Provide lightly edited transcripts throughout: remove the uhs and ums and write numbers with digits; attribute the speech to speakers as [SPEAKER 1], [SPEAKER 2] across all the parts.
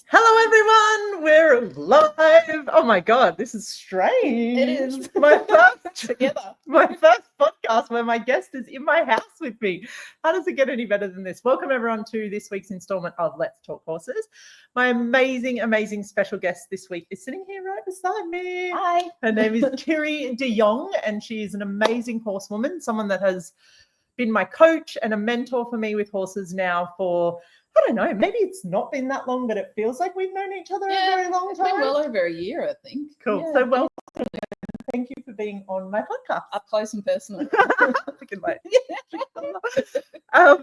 [SPEAKER 1] Hello, everyone. We're live. Oh my God, this is strange.
[SPEAKER 2] It is.
[SPEAKER 1] my first
[SPEAKER 2] Together.
[SPEAKER 1] my first podcast where my guest is in my house with me. How does it get any better than this? Welcome everyone to this week's installment of Let's Talk Horses. My amazing special guest this week is sitting here right beside me.
[SPEAKER 2] Hi.
[SPEAKER 1] Her name is Kyrie de Jong, and she is an amazing horsewoman, someone that has been my coach and a mentor for me with horses now for, I don't know, maybe it's not been that long, but it feels like we've known each other a very long time.
[SPEAKER 2] It's been well over a year, I think.
[SPEAKER 1] Cool.
[SPEAKER 2] Yeah.
[SPEAKER 1] So welcome. Thank you for being on my podcast.
[SPEAKER 2] Up close and personal.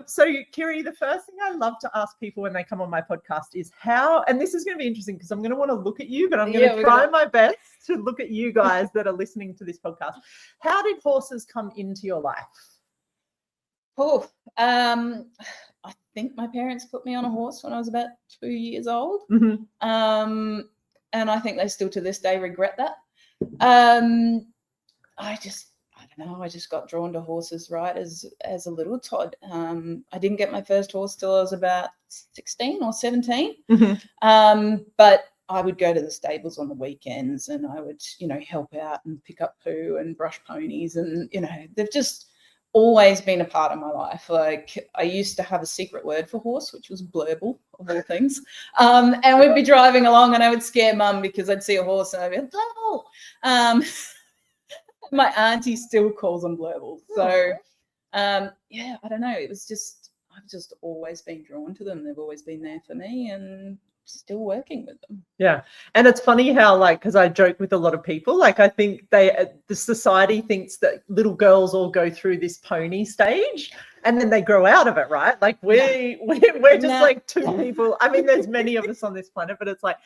[SPEAKER 1] So Kyrie, the first thing I love to ask people when they come on my podcast is how, and this is going to be interesting because I'm going to want to look at you, but I'm going to try my best to look at you guys that are listening to this podcast. How did horses come into your life?
[SPEAKER 2] I think my parents put me on a horse when I was about 2 years old.
[SPEAKER 1] Mm-hmm.
[SPEAKER 2] And I think they still to this day regret that. I don't know, I just got drawn to horses right as a little tot. I didn't get my first horse till I was about 16 or 17.
[SPEAKER 1] Mm-hmm.
[SPEAKER 2] But I would go to the stables on the weekends and I would, help out and pick up poo and brush ponies. And, they've just always been a part of my life. Like, I used to have a secret word for horse, which was blurble, of all things. And we'd be driving along and I would scare mum because I'd see a horse and I'd be like, blurble. My auntie still calls them blurble. So, I don't know. It was just, I've just always been drawn to them. They've always been there for me and still working with them.
[SPEAKER 1] Yeah. And it's funny how, because I joke with a lot of people, I think the society thinks that little girls all go through this pony stage and then they grow out of it, right? We're just two people. I mean, there's many of us on this planet, but it's like,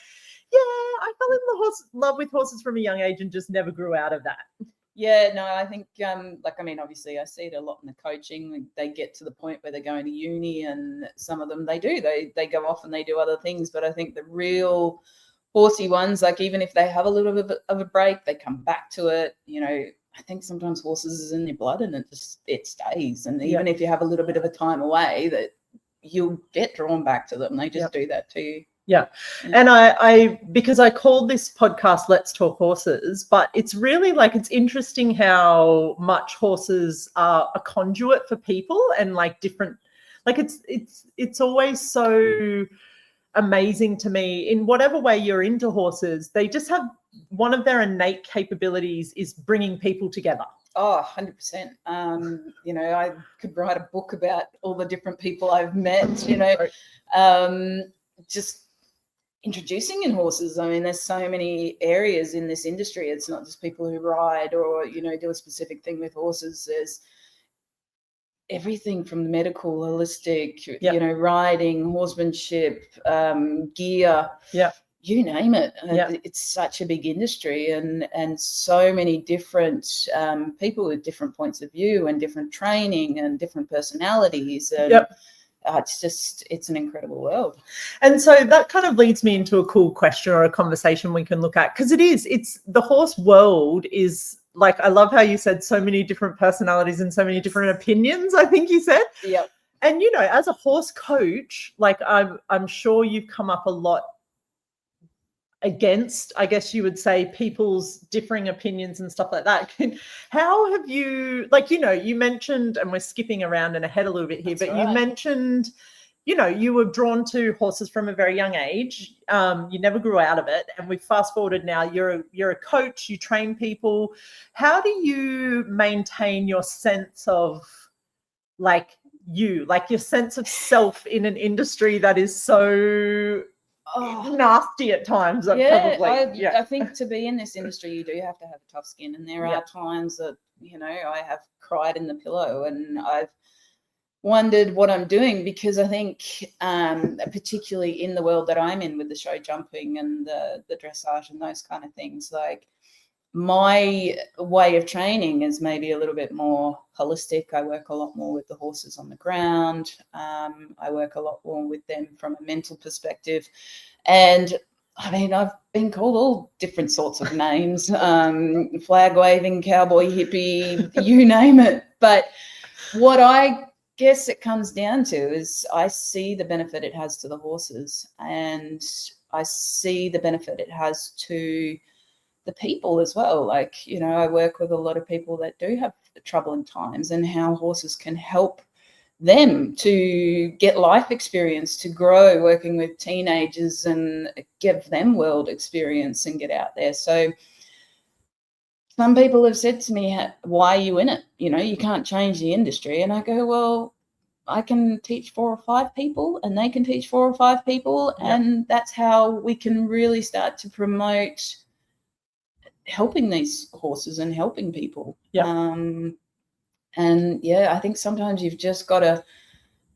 [SPEAKER 1] yeah, I fell in love with horses from a young age and just never grew out of that.
[SPEAKER 2] Yeah, no, I think, obviously I see it a lot in the coaching. They get to the point where they're going to uni and some of them, they go off and they do other things. But I think the real horsey ones, even if they have a little bit of a break, they come back to it. I think sometimes horses is in their blood and it stays. And even if you have a little bit of a time away, that you'll get drawn back to them. They just do that to you.
[SPEAKER 1] Yeah. And I because I called this podcast Let's Talk Horses, but it's really it's interesting how much horses are a conduit for people and different, it's always so amazing to me in whatever way you're into horses. They just have one of their innate capabilities is bringing people together.
[SPEAKER 2] Oh, 100%. I could write a book about all the different people I've met, just introducing in horses. I mean, there's so many areas in this industry. It's not just people who ride or, do a specific thing with horses. There's everything from medical, holistic, riding, horsemanship, gear. Yeah. You name it. It's such a big industry and so many different people with different points of view and different training and different personalities. And it's an incredible world.
[SPEAKER 1] And so that kind of leads me into a cool question or a conversation we can look at, because it's the horse world is I love how you said so many different personalities and so many different opinions, I think you said.
[SPEAKER 2] Yeah.
[SPEAKER 1] And, as a horse coach, I'm sure you've come up a lot against, I guess you would say, people's differing opinions and stuff like that. How have you, you mentioned, and we're skipping around and ahead a little bit here, but you mentioned, you were drawn to horses from a very young age. You never grew out of it. And we fast forwarded now, you're a coach, you train people. How do you maintain your sense of your sense of self in an industry that is so nasty at times?
[SPEAKER 2] I think to be in this industry you do have to have tough skin, and there are times that I have cried in the pillow and I've wondered what I'm doing, because I think particularly in the world that I'm in with the show jumping and the dressage and those kind of things, my way of training is maybe a little bit more holistic. I work a lot more with the horses on the ground. I work a lot more with them from a mental perspective. And I mean, I've been called all different sorts of names, flag waving, cowboy, hippie, you name it. But what I guess it comes down to is I see the benefit it has to the horses, and I see the benefit it has to the people as well. Like, you know, I work with a lot of people that do have troubling times, and how horses can help them to get life experience, to grow, working with teenagers and give them world experience and get out there. So some people have said to me, why are you in it? You know, you can't change the industry. And I go, well, I can teach 4 or 5 people, and they can teach 4 or 5 people. Yep. And that's how we can really start to promote helping these horses and helping people.
[SPEAKER 1] Yep.
[SPEAKER 2] And yeah, I think sometimes you've just got to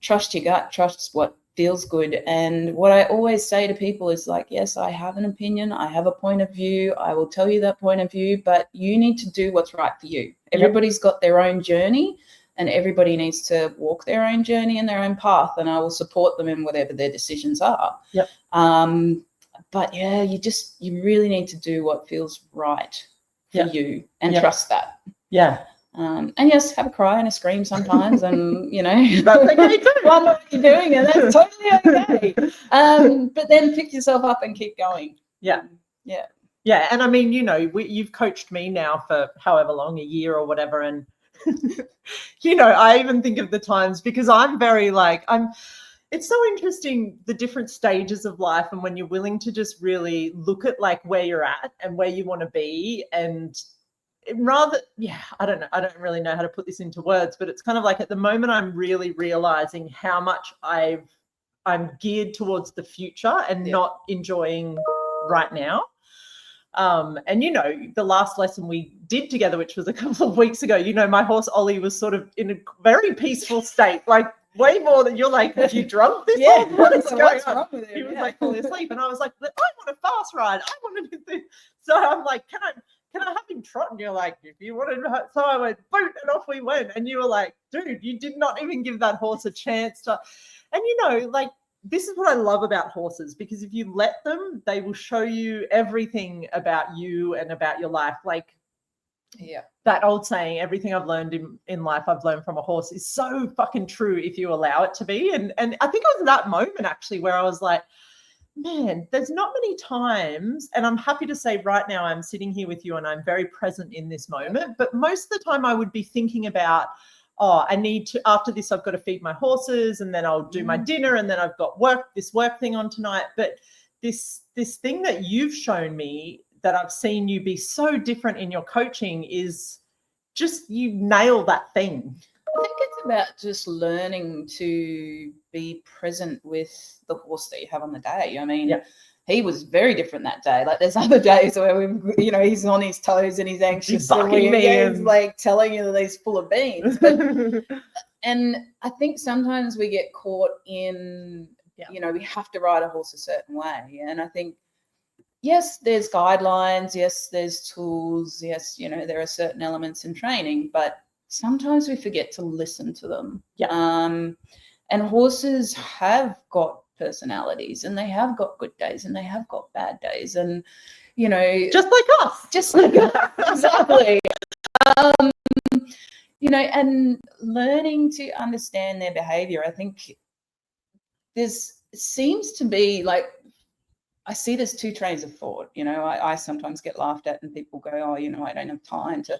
[SPEAKER 2] trust your gut, trust what feels good. And what I always say to people is like, yes, I have an opinion, I have a point of view, I will tell you that point of view, but you need to do what's right for you. Everybody's got their own journey, and everybody needs to walk their own journey and their own path, and I will support them in whatever their decisions are.
[SPEAKER 1] Yep.
[SPEAKER 2] But yeah, you really need to do what feels right for you, and trust that.
[SPEAKER 1] Yeah.
[SPEAKER 2] And yes, have a cry and a scream sometimes, and you know, that's okay too. Wonder what you're doing, and that's totally okay. But then pick yourself up and keep going.
[SPEAKER 1] Yeah.
[SPEAKER 2] Yeah.
[SPEAKER 1] And I mean, you know, you've coached me now for however long, a year or whatever, and you know, I even think of the times, because I'm very like, it's so interesting, the different stages of life, and when you're willing to just really look at like where you're at and where you want to be, and rather, I don't really know how to put this into words, but it's kind of like at the moment I'm really realizing how much I'm geared towards the future and not enjoying right now. And you know, the last lesson we did together, which was a couple of weeks ago, you know, my horse Ollie was sort of in a very peaceful state, like way more than you're like, have you drunk this whole time? What's wrong with him? He was like falling asleep, and I was like, I want a fast ride, I want to do this. So I'm like, can I have him trot? And you're like, if you want to. So I went, boot, and off we went. And you were like, dude, you did not even give that horse a chance to. And you know, like, this is what I love about horses, because if you let them, they will show you everything about you and about your life. Like, that old saying, everything I've learned in life, I've learned from a horse, is so fucking true if you allow it to be. And I think it was that moment actually where I was like, man, there's not many times, and I'm happy to say right now I'm sitting here with you and I'm very present in this moment, but most of the time I would be thinking about, I need to, after this, I've got to feed my horses, and then I'll do my dinner, and then I've got this work thing on tonight. But this thing that you've shown me, that I've seen you be so different in your coaching, is just, you nail that thing.
[SPEAKER 2] I think it's about just learning to be present with the horse that you have on the day. I mean, he was very different that day. Like, there's other days where he's on his toes and he's anxious, he's like telling you that he's full of beans. But, and I think sometimes we get caught in, you know, we have to ride a horse a certain way. And I think, yes, there's guidelines. Yes, there's tools. Yes, you know, there are certain elements in training, but sometimes we forget to listen to them. And horses have got personalities, and they have got good days, and they have got bad days, and you know,
[SPEAKER 1] just like us,
[SPEAKER 2] exactly. You know, and learning to understand their behavior. I think seems to be like, I see there's 2 trains of thought. You know, I sometimes get laughed at, and people go, oh, you know, I don't have time to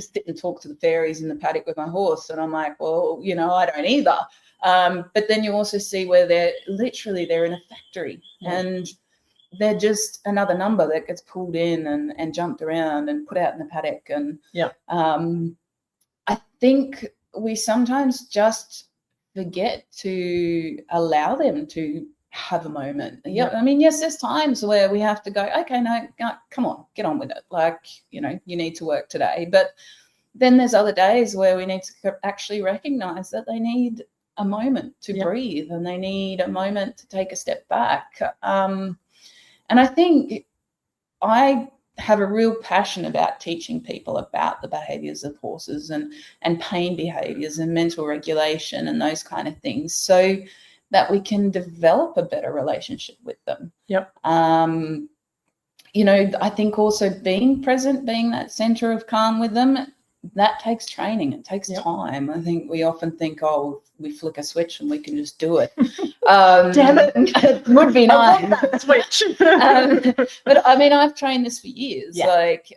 [SPEAKER 2] sit and talk to the fairies in the paddock with my horse. And I'm like, well, you know, I don't either. But then you also see where they're in a factory, and they're just another number that gets pulled in and jumped around and put out in the paddock. And I think we sometimes just forget to allow them to have a moment. I mean, yes, there's times where we have to go, okay, no, come on, get on with it. Like, you know, you need to work today. But then there's other days where we need to actually recognize that they need a moment to breathe, and they need a moment to take a step back. And I think I have a real passion about teaching people about the behaviors of horses, and pain behaviors and mental regulation and those kind of things, so that we can develop a better relationship with them. You know, I think also being present, being that center of calm with them, that takes training. It takes time. I think we often think, oh, we flick a switch and we can just do it.
[SPEAKER 1] Damn it.
[SPEAKER 2] It would be nice.
[SPEAKER 1] I love that switch.
[SPEAKER 2] But I mean, I've trained this for years.
[SPEAKER 1] Yeah.
[SPEAKER 2] Like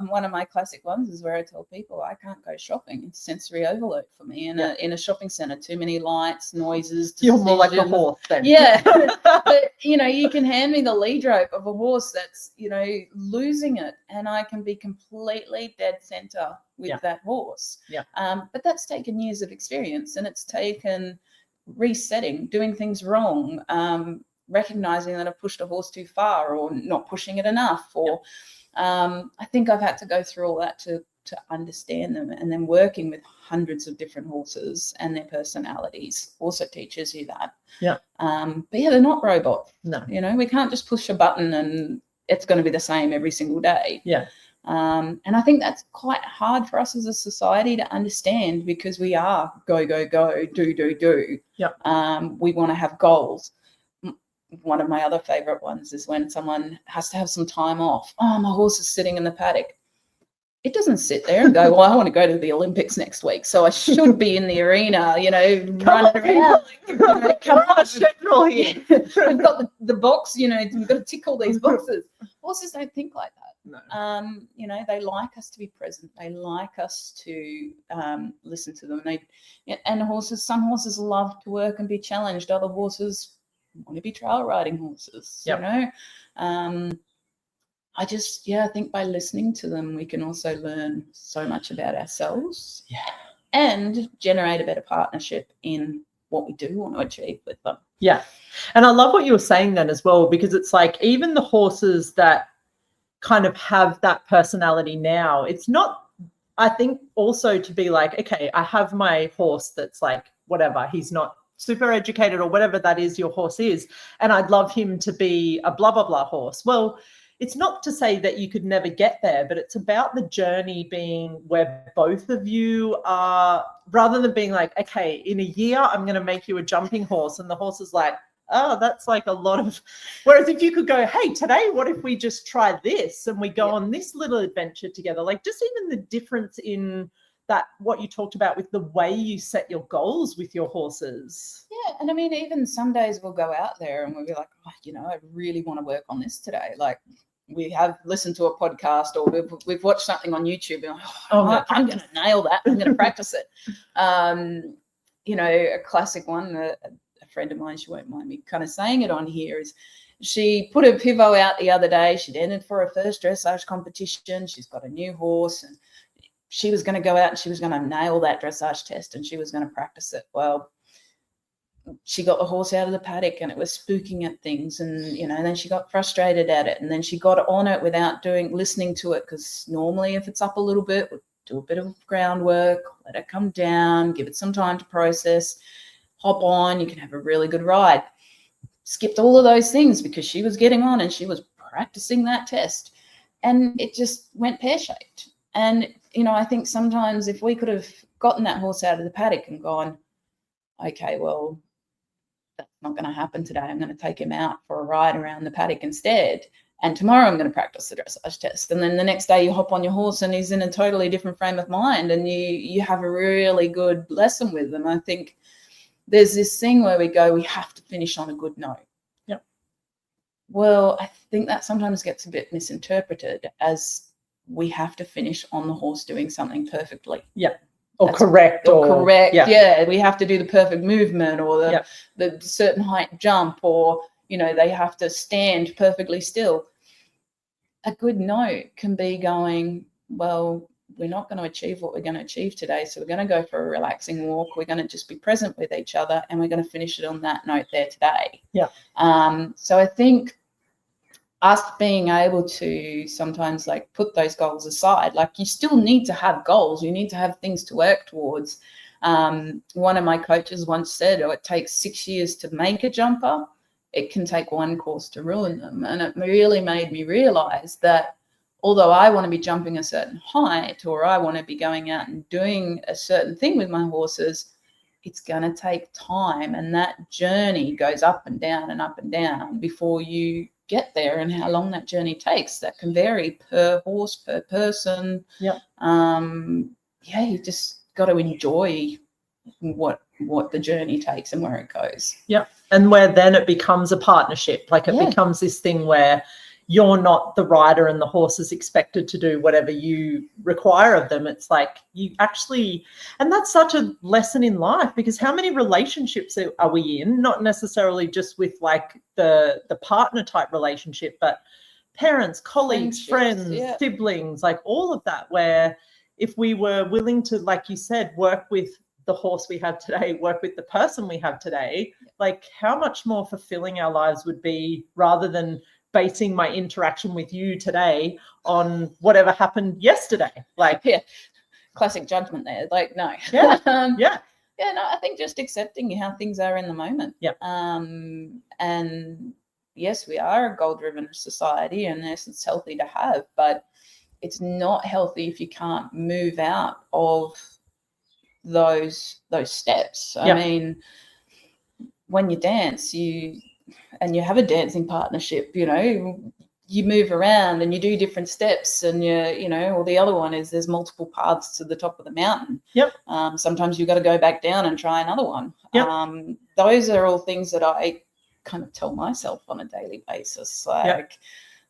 [SPEAKER 2] one of my classic ones is where I tell people I can't go shopping. It's sensory overload for me in a shopping center. Too many lights, noises.
[SPEAKER 1] You're more like a
[SPEAKER 2] decisions.
[SPEAKER 1] horse then.
[SPEAKER 2] Yeah. But you can hand me the lead rope of a horse that's losing it, and I can be completely dead center with that horse.
[SPEAKER 1] Yeah.
[SPEAKER 2] But that's taken years of experience, and it's taken resetting, doing things wrong, recognizing that I've pushed a horse too far or not pushing it enough, or I think I've had to go through all that to understand them, and then working with hundreds of different horses and their personalities also teaches you that.
[SPEAKER 1] Yeah.
[SPEAKER 2] But yeah, they're not robots.
[SPEAKER 1] No.
[SPEAKER 2] We can't just push a button and it's going to be the same every single day.
[SPEAKER 1] Yeah.
[SPEAKER 2] And I think that's quite hard for us as a society to understand, because we are go, go, go, do.
[SPEAKER 1] Yeah.
[SPEAKER 2] We want to have goals. One of my other favorite ones is when someone has to have some time off. Oh, my horse is sitting in the paddock. It doesn't sit there and go, well, I want to go to the Olympics next week, so I should be in the arena, running around.
[SPEAKER 1] Come on, schedule here.
[SPEAKER 2] We've got the box, we've got to tick all these boxes. Horses don't think like that.
[SPEAKER 1] No.
[SPEAKER 2] They like us to be present. They like us to listen to them. And some horses love to work and be challenged. Other horses want to be trail riding horses.
[SPEAKER 1] Yep.
[SPEAKER 2] I think by listening to them, we can also learn so much about ourselves.
[SPEAKER 1] Yeah.
[SPEAKER 2] And generate a better partnership in what we do want to achieve with them.
[SPEAKER 1] Yeah. And I love what you were saying then as well, because it's like even the horses that kind of have that personality now, it's not, I think, also to be like, okay, I have my horse that's like, whatever, he's not super educated or whatever that is your horse is, and I'd love him to be a blah, blah, blah horse. Well, it's not to say that you could never get there, but it's about the journey being where both of you are, rather than being like, okay, in a year, I'm going to make you a jumping horse. And the horse is like, oh, that's like a lot of, whereas if you could go, hey, today, what if we just try this and we go on this little adventure together? Like just even the difference in that, what you talked about with the way you set your goals with your horses.
[SPEAKER 2] Yeah. And I mean, even some days we'll go out there and we'll be like, I really want to work on this today. Like, we have listened to a podcast or we've watched something on YouTube and I'm going to nail that. I'm going to practice it. A classic one, a friend of mine, she won't mind me kind of saying it on here, is she put her pivot out the other day. She'd entered for her first dressage competition. She's got a new horse and she was going to go out and she was going to nail that dressage test and she was going to practice it. Well, she got the horse out of the paddock and it was spooking at things, and then she got frustrated at it, and then she got on it without listening to it, because normally if it's up a little bit, we'll do a bit of groundwork, let it come down, give it some time to process, hop on, you can have a really good ride. Skipped all of those things because she was getting on and she was practicing that test, and it just went pear-shaped. And I think sometimes if we could have gotten that horse out of the paddock and gone, okay, well, that's not going to happen today. I'm going to take him out for a ride around the paddock instead. And tomorrow I'm going to practice the dressage test. And then the next day you hop on your horse and he's in a totally different frame of mind and you have a really good lesson with them. I think there's this thing where we have to finish on a good note.
[SPEAKER 1] Yep.
[SPEAKER 2] Well, I think that sometimes gets a bit misinterpreted as we have to finish on the horse doing something perfectly.
[SPEAKER 1] Yeah. Or correct.
[SPEAKER 2] Yeah, we have to do the perfect movement or the certain height jump, or they have to stand perfectly still. A good note can be going, well, we're not going to achieve what we're going to achieve today, so we're going to go for a relaxing walk, we're going to just be present with each other, and we're going to finish it on that note there today. So I think us being able to sometimes put those goals aside, you still need to have goals, you need to have things to work towards. One of my coaches once said, it takes 6 years to make a jumper, it can take one course to ruin them. And it really made me realize that although I want to be jumping a certain height, or I want to be going out and doing a certain thing with my horses, it's going to take time, and that journey goes up and down before you get there, and how long that journey takes, that can vary per horse, per person.
[SPEAKER 1] You
[SPEAKER 2] You just got to enjoy what what the journey takes and where it goes.
[SPEAKER 1] Yeah. And where then it becomes a partnership. Like it becomes this thing where you're not the rider and the horse is expected to do whatever you require of them. It's like you actually, and that's such a lesson in life, because how many relationships are we in? Not necessarily just with like the partner type relationship, but parents, colleagues, friends, siblings, like all of that, where if we were willing to, like you said, work with the horse we have today, work with the person we have today, like how much more fulfilling our lives would be, rather than basing my interaction with you today on whatever happened yesterday. Like,
[SPEAKER 2] classic judgment there. Like, no.
[SPEAKER 1] No,
[SPEAKER 2] I think just accepting how things are in the moment. And yes, we are a goal-driven society, and yes, it's healthy to have, but it's not healthy if you can't move out of those steps. I mean, when you dance, you have a dancing partnership, you move around and you do different steps, and or the other one is there's multiple paths to the top of the mountain. Sometimes you've got to go back down and try another one. Those are all things that I kind of tell myself on a daily basis. Like,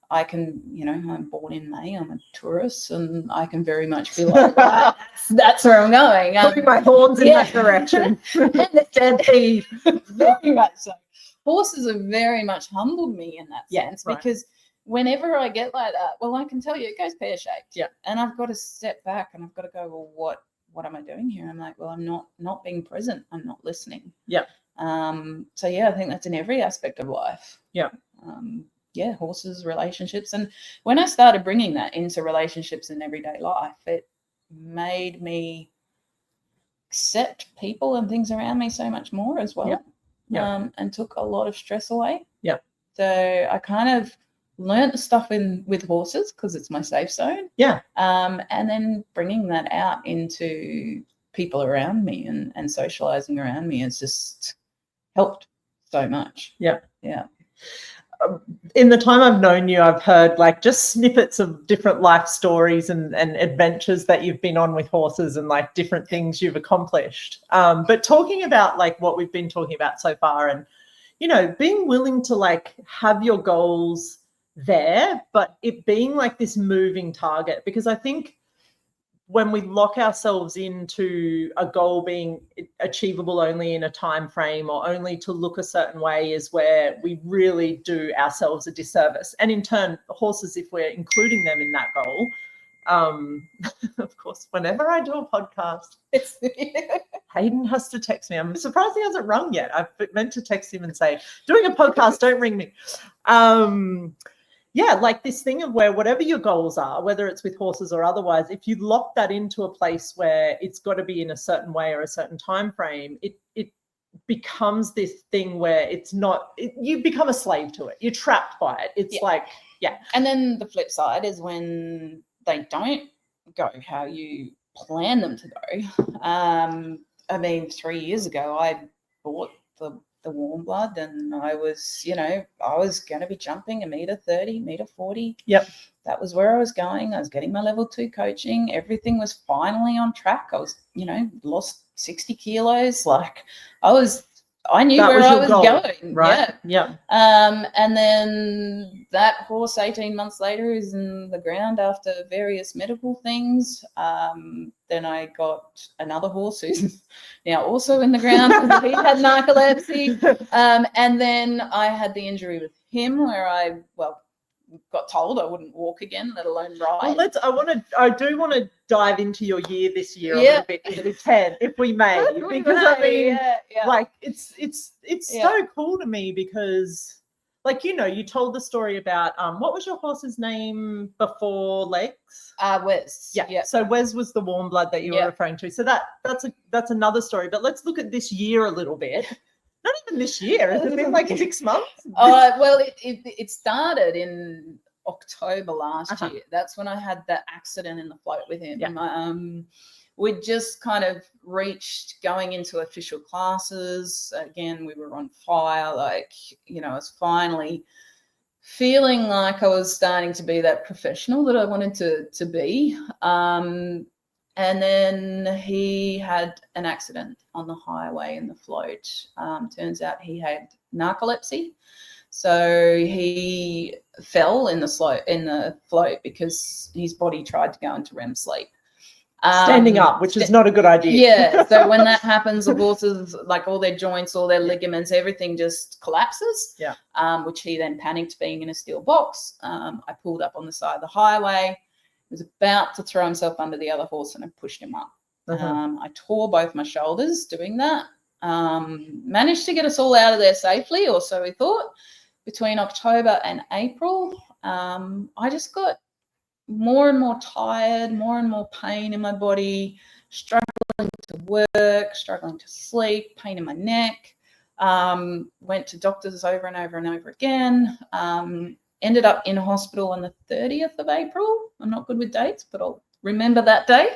[SPEAKER 2] I can, I'm born in May, I'm a tourist, and I can very much be like, that's where I'm going.
[SPEAKER 1] Putting my horns in that direction.
[SPEAKER 2] Indeed. Very much so. Horses have very much humbled me in that sense, because whenever I get like that, well, I can tell you it goes pear-shaped. And I've got to step back and I've got to go, well, what am I doing here? I'm like, well, I'm not being present. I'm not listening. So I think that's in every aspect of life. Horses, relationships. And when I started bringing that into relationships in everyday life, it made me accept people and things around me so much more as well. And took a lot of stress away. So I kind of learned the stuff with horses because it's my safe zone. And then bringing that out into people around me and socializing around me has just helped so much.
[SPEAKER 1] In the time I've known you, I've heard like just snippets of different life stories and adventures that you've been on with horses, and like different things you've accomplished. But talking about like what we've been talking about so far, and, being willing to like have your goals there, but it being like this moving target, because I think when we lock ourselves into a goal being achievable only in a time frame, or only to look a certain way, is where we really do ourselves a disservice. And in turn, horses, if we're including them in that goal, of course, whenever I do a podcast, Hayden has to text me. I'm surprised he hasn't rung yet. I've meant to text him and say, doing a podcast, don't ring me. Like this thing of where whatever your goals are, whether it's with horses or otherwise, if you lock that into a place where it's got to be in a certain way or a certain time frame, it becomes this thing where it's not, you become a slave to it. You're trapped by it. It's
[SPEAKER 2] And then the flip side is when they don't go how you plan them to go. I mean, 3 years ago, I bought the warm blood, and I was, I was going to be jumping 1.30 m, 1.40 m. That was where I was going. I was getting my level 2 coaching. Everything was finally on track. I was, lost 60 kilos. Like I knew where I was going.
[SPEAKER 1] Right.
[SPEAKER 2] And then that horse 18 months later is in the ground after various medical things. Then I got another horse who's now also in the ground because he had narcolepsy. And then I had the injury with him where I got told I wouldn't walk again, let alone ride.
[SPEAKER 1] Well, I do want to dive into your year this year a little bit, if we may, because I mean, like it's so cool to me, because like, you told the story about what was your horse's name before Legs?
[SPEAKER 2] Wes.
[SPEAKER 1] So Wes was the warm blood that you were referring to. So that's another story. But let's look at this year a little bit. Not even this year. Has it been like 6 months?
[SPEAKER 2] Well, it started in October last year. That's when I had that accident in the float with him. We just kind of reached going into official classes. Again, we were on fire. Like, I was finally feeling like I was starting to be that professional that I wanted to be. And then he had an accident on the highway in the float. Turns out he had narcolepsy. So he fell in the float because his body tried to go into REM sleep.
[SPEAKER 1] Standing up, which is not a good idea.
[SPEAKER 2] Yeah. So when that happens, the horses, like all their joints, all their ligaments, everything just collapses.
[SPEAKER 1] Yeah.
[SPEAKER 2] Which he then panicked, being in a steel box. I pulled up on the side of the highway. He was about to throw himself under the other horse, and I pushed him up. I tore both my shoulders doing that. Managed to get us all out of there safely, or so we thought. Between October and April, I just got more and more tired, more and more pain in my body, struggling to work, struggling to sleep, pain in my neck. Went to doctors over and over and over again. Ended up in hospital on the 30th of April. I'm not good with dates, but I'll remember that day.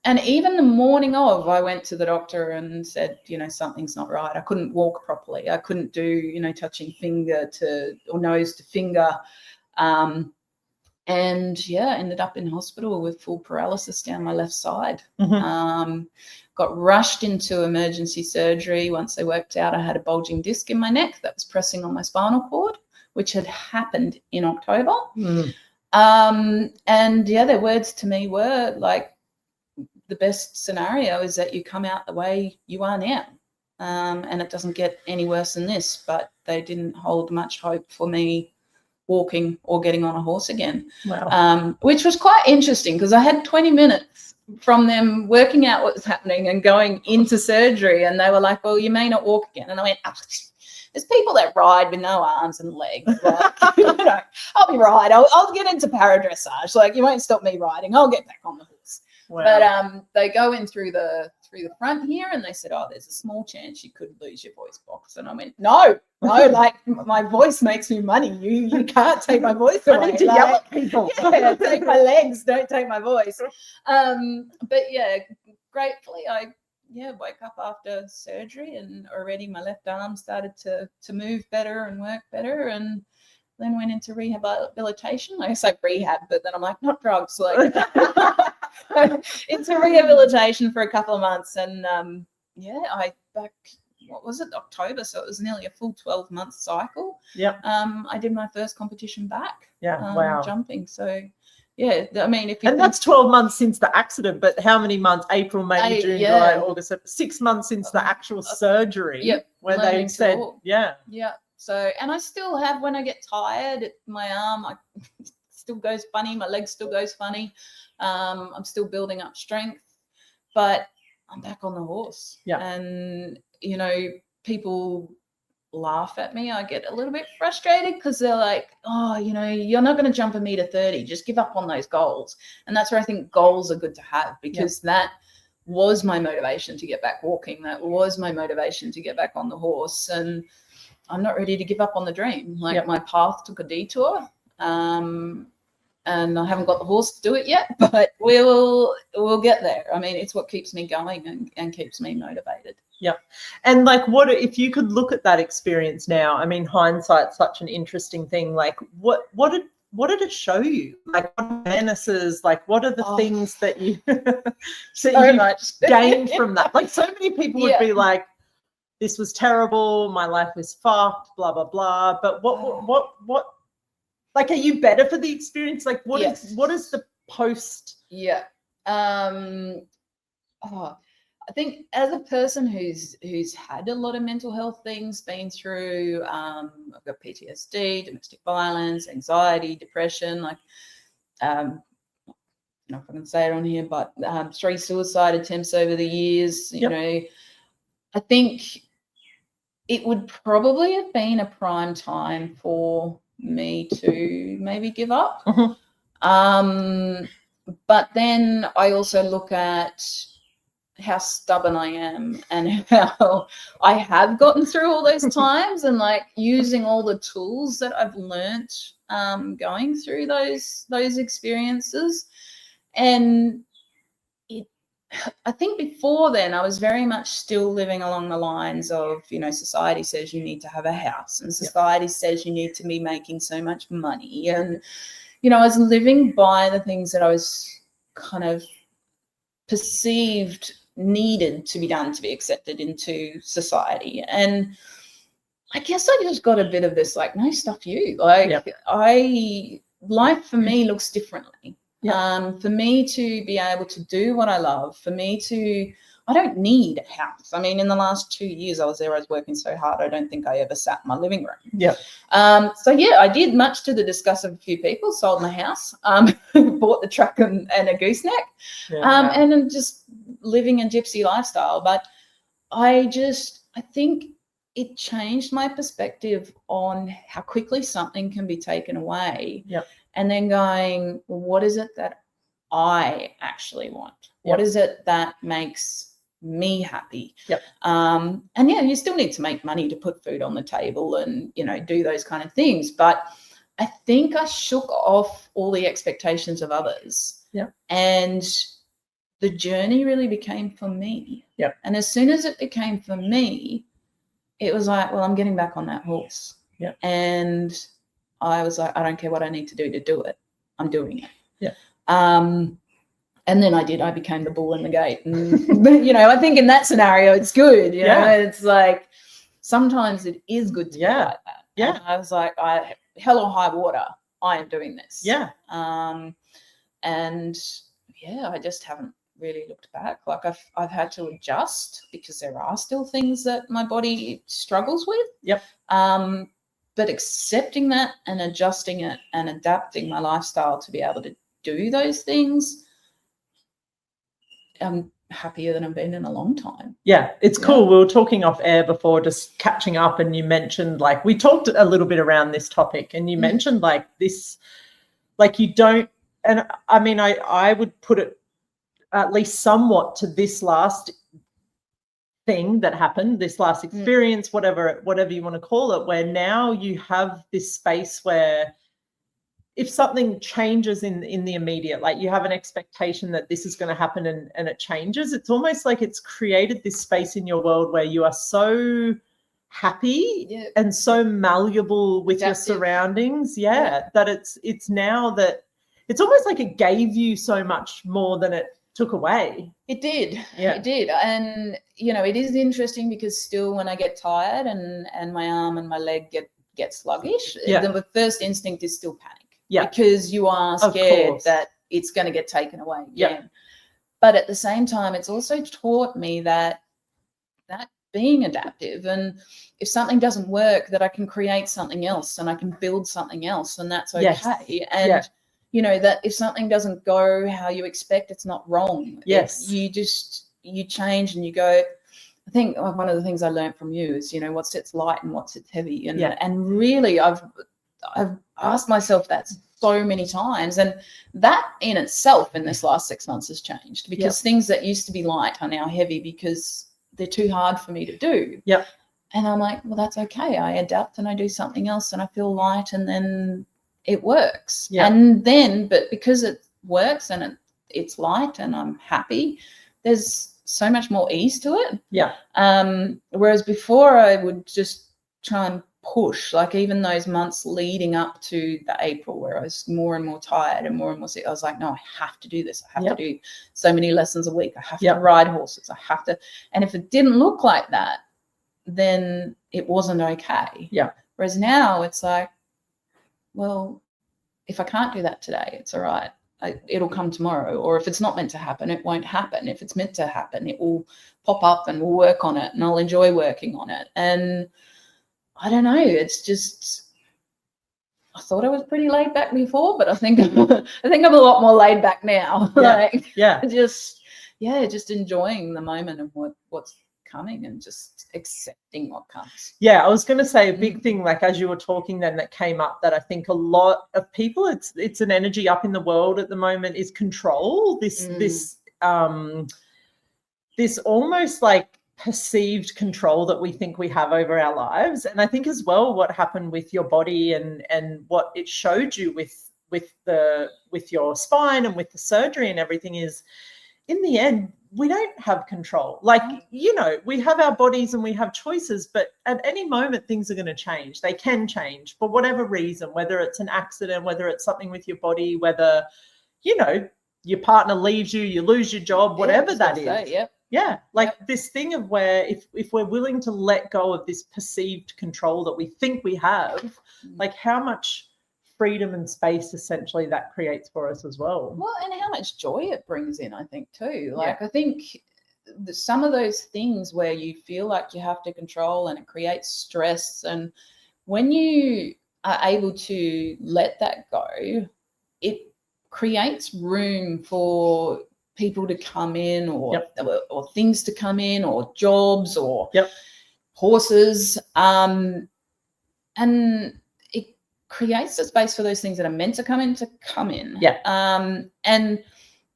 [SPEAKER 2] And even the morning of, I went to the doctor and said, something's not right. I couldn't walk properly. I couldn't do, touching finger to or nose to finger. Ended up in hospital with full paralysis down my left side. Got rushed into emergency surgery. Once they worked out I had a bulging disc in my neck that was pressing on my spinal cord, which had happened in October. Their words to me were like, the best scenario is that you come out the way you are now. And it doesn't get any worse than this. But they didn't hold much hope for me walking or getting on a horse again.
[SPEAKER 1] Wow.
[SPEAKER 2] Which was quite interesting, because I had 20 minutes from them working out what was happening and going into surgery, and they were like, well, you may not walk again. And I went, there's people that ride with no arms and legs. Like, I'll be right. I'll get into paradressage. Like, you won't stop me riding. I'll get back on the horse.
[SPEAKER 1] Wow.
[SPEAKER 2] But they go in through the front here, and they said, oh, there's a small chance you could lose your voice box. And I went, no, like, my voice makes me money. You can't take my voice away.
[SPEAKER 1] I need to yell at people.
[SPEAKER 2] Yeah, take my legs, don't take my voice. But yeah, gratefully I woke up after surgery, and already my left arm started to move better and work better, and then went into rehabilitation. I say rehab, but then I'm like, not drugs, like into rehabilitation for a couple of months. And what was it, October? So it was nearly a full 12-month cycle.
[SPEAKER 1] Yeah.
[SPEAKER 2] I did my first competition back.
[SPEAKER 1] Yeah. Wow.
[SPEAKER 2] Jumping. So yeah, I mean,
[SPEAKER 1] that's 12 months since the accident, but how many months? April, May, June, July, August, 6 months since the actual surgery.
[SPEAKER 2] Yep.
[SPEAKER 1] Where they said,
[SPEAKER 2] yeah. So, and I still have, when I get tired, my arm still goes funny, my leg still goes funny. I'm still building up strength, but I'm back on the horse.
[SPEAKER 1] Yeah.
[SPEAKER 2] And, people laugh at me. I get a little bit frustrated, because they're like, oh, you're not going to jump 1.30 m. Just give up on those goals. And that's where I think goals are good to have, because that was my motivation to get back walking. That was my motivation to get back on the horse. And I'm not ready to give up on the dream. Like, my path took a detour. And I haven't got the horse to do it yet, but we'll get there. I mean, it's what keeps me going and keeps me motivated.
[SPEAKER 1] Yeah. And like, what if you could look at that experience now? I mean, hindsight's such an interesting thing. Like, what did it show you? Like, what awarenesses, like, what are the things that you
[SPEAKER 2] much
[SPEAKER 1] gained from that? Like, so many people would be like, this was terrible, my life was fucked, blah, blah, blah. But what like, are you better for the experience? Like, what is the post?
[SPEAKER 2] Yeah. I think as a person who's had a lot of mental health things, been through, I've got PTSD, domestic violence, anxiety, depression, like, I don't know if I can say it on here, but 3 suicide attempts over the years. You know, I think it would probably have been a prime time for me to maybe give up. But then I also look at how stubborn I am, and how I have gotten through all those times, and like using all the tools that I've learnt going through those experiences. And I think before then I was very much still living along the lines of, society says you need to have a house, and society says you need to be making so much money. And, I was living by the things that I was kind of perceived needed to be done to be accepted into society. And I guess I just got a bit of this like, no, stuff you. Like life for me looks differently. For me to be able to do what I love, for me to, I don't need a house. I mean, in the last 2 years I was working so hard, I don't think I ever sat in my living room. So yeah, I did, much to the disgust of a few people, sold my house, bought the truck and a gooseneck, and I'm just living a gypsy lifestyle. But I think it changed my perspective on how quickly something can be taken away. And then going, well, what is it that I actually want? What is it that makes me happy? And yeah, you still need to make money to put food on the table and, you know, do those kind of things. But I think I shook off all the expectations of others. And the journey really became for me. And as soon as it became for me, it was like, well, I'm getting back on that horse. And I was like, I don't care what I need to do it. I'm doing it. And then I became the bull in the gate. And, you know, I think in that scenario, it's good. You know, it's like, sometimes it is good to be like that. And I was like, hell or high water, I am doing this. And yeah, I just haven't really looked back. Like I've had to adjust because there are still things that my body struggles with. But accepting that and adjusting it and adapting my lifestyle to be able to do those things, I'm happier than I've been in a long time.
[SPEAKER 1] It's cool. We were talking off air before, just catching up, and you mentioned, like, we talked a little bit around this topic, and you mentioned like this, like you don't, and I mean, I would put it at least somewhat to this last thing that happened, this last experience, whatever you want to call it, where now you have this space where if something changes in the immediate, like you have an expectation that this is going to happen and it changes, it's almost like it's created this space in your world where you are so happy and so malleable with your surroundings, that it's now that it's almost like it gave you so much more than it took away.
[SPEAKER 2] It did. It did. And, you know, it is interesting because still when I get tired and my arm and my leg get sluggish, the first instinct is still panic. Because you are scared that it's going to get taken away again. But at the same time, it's also taught me that being adaptive, and if something doesn't work, that I can create something else and I can build something else, and that's okay. And you know, that if something doesn't go how you expect, it's not wrong. You change and you go. I think one of the things I learned from you is, you know, what sits light and what sits heavy. And really I've asked myself that so many times, and that in itself in this last 6 months has changed, because things that used to be light are now heavy because they're too hard for me to do. And I'm like, well, that's okay. I adapt and I do something else and I feel light, and then it works. And then, but because it works and it's light and I'm happy, there's so much more ease to it. Whereas before I would just try and push, like even those months leading up to the April where I was more and more tired and more sick, I was like, no, I have to do this. I have to do so many lessons a week. I have to ride horses. I have to. And if it didn't look like that, then it wasn't okay. Whereas now it's like, well, if I can't do that today, it's all right. It'll come tomorrow. Or if it's not meant to happen, it won't happen. If it's meant to happen, it will pop up and we'll work on it and I'll enjoy working on it. And I don't know, it's just, I thought I was pretty laid back before, but I think I'm a lot more laid back now. Just enjoying the moment of what's coming and just accepting what comes.
[SPEAKER 1] I was going to say a big thing, like as you were talking then, that came up, that I think a lot of people, it's an energy up in the world at the moment, is control. This almost like perceived control that we think we have over our lives. And I think as well what happened with your body and what it showed you with your spine and with the surgery and everything is, in the end, we don't have control. Like, you know, we have our bodies and we have choices, but at any moment things are going to change. They can change for whatever reason, whether it's an accident, whether it's something with your body, whether, you know, your partner leaves you, you lose your job, whatever that is.
[SPEAKER 2] Yep.
[SPEAKER 1] Yeah, like this thing of where if we're willing to let go of this perceived control that we think we have, like how much freedom and space essentially that creates for us as well.
[SPEAKER 2] Well, and how much joy it brings in, I think, too. Like, I think some of those things where you feel like you have to control and it creates stress, and when you are able to let that go, it creates room for people to come in, or things to come in, or jobs, or horses, and it creates a space for those things that are meant to come in. And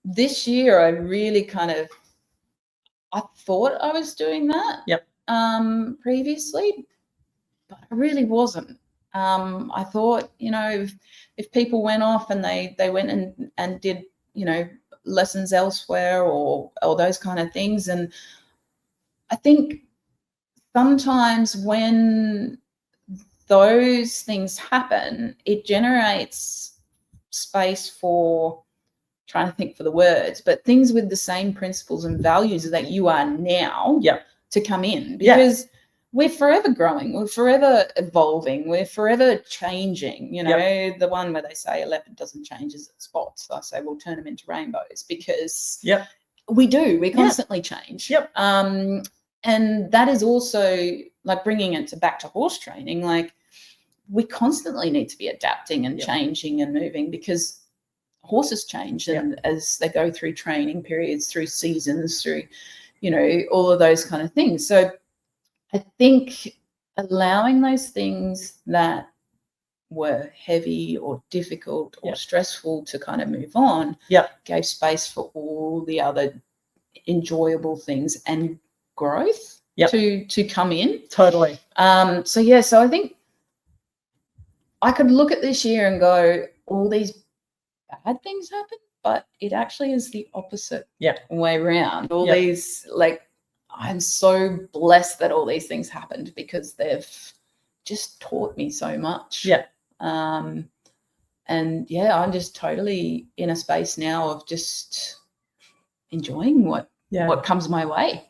[SPEAKER 2] this year I really I thought I was doing that previously, but I really wasn't. I thought, if people went off and they went and did, lessons elsewhere, or those kind of things. And I think sometimes when those things happen, it generates space for, trying to think for the words, but things with the same principles and values that you are now to come in, because we're forever growing, we're forever evolving, we're forever changing. The one where they say a leopard doesn't change as it spots, I say we'll turn them into rainbows, because we constantly change. And that is also like bringing it back to horse training. Like, we constantly need to be adapting and changing and moving, because horses change, and as they go through training periods, through seasons, through all of those kind of things. So I think allowing those things that were heavy or difficult or stressful to kind of move on gave space for all the other enjoyable things and growth to come in.
[SPEAKER 1] Totally.
[SPEAKER 2] So I think I could look at this year and go, all these bad things happen, but it actually is the opposite way around. All these, like, I'm so blessed that all these things happened, because they've just taught me so much. And I'm just totally in a space now of just enjoying what comes my way.